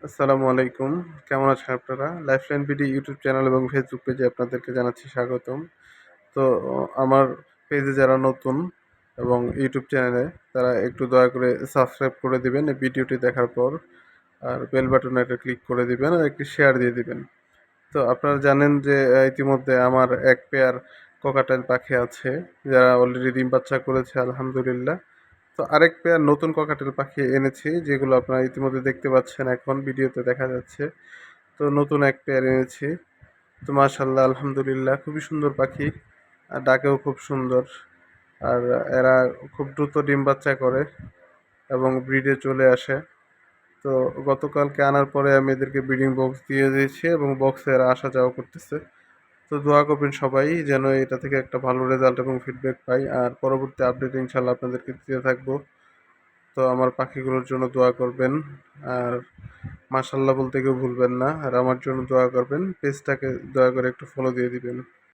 আসসালামু আলাইকুম। কেমন আছেন আপনারা? লাইফলাইন বিডি ইউটিউব চ্যানেল এবং ফেসবুক পেজে আপনাদেরকে জানাচ্ছি স্বাগতম। তো আমার পেজে যারা নতুন এবং ইউটিউব চ্যানেলে তারা একটু দয়া করে সাবস্ক্রাইব করে দিবেন এই ভিডিওটি দেখার পর। আর বেল বাটনে একটা ক্লিক করে দিবেন আর একটি শেয়ার দিয়ে দিবেন। তো আপনারা জানেন যে ইতিমধ্যে আমার এক পেয়ার ককাটেল পাখি আছে যারা অলরেডি ডিম বাচ্চা করেছে আলহামদুলিল্লাহ। তো আরেক পেয়ার নতুন ককাটেল পাখি এনেছি যেগুলো আপনারা ইতিমধ্যে দেখতে পাচ্ছেন এখন ভিডিওতে দেখা যাচ্ছে। তো নতুন এক পেয়ার এনেছি। তো মাশাআল্লাহ আলহামদুলিল্লাহ খুবই সুন্দর পাখি। আর ডাকেও খুব সুন্দর। আর এরা খুব দ্রুত ডিম বাচ্চা করে এবং ব্রিডে চলে আসে। তো গতকালকে আনার পরে আমি এদেরকে ব্রিডিং বক্স দিয়ে দিয়েছি এবং বক্সে এরা আসা যাওয়া করতেছে। তো দোয়া করবেন সবাই যেন এটা থেকে একটা ভালো রেজাল্ট এবং ফিডব্যাক পাই। আর পরবর্তী আপডেট ইনশাআল্লাহ আপনাদেরকে দিতে থাকবো। তো আমার পাখিগুলোর জন্য দোয়া করবেন। আর মাশাআল্লাহ বলতে কেউ ভুলবেন না। আর আমার জন্য দোয়া করবেন। পেজটাকে দয়া করে একটু ফলো দিয়ে দিবেন।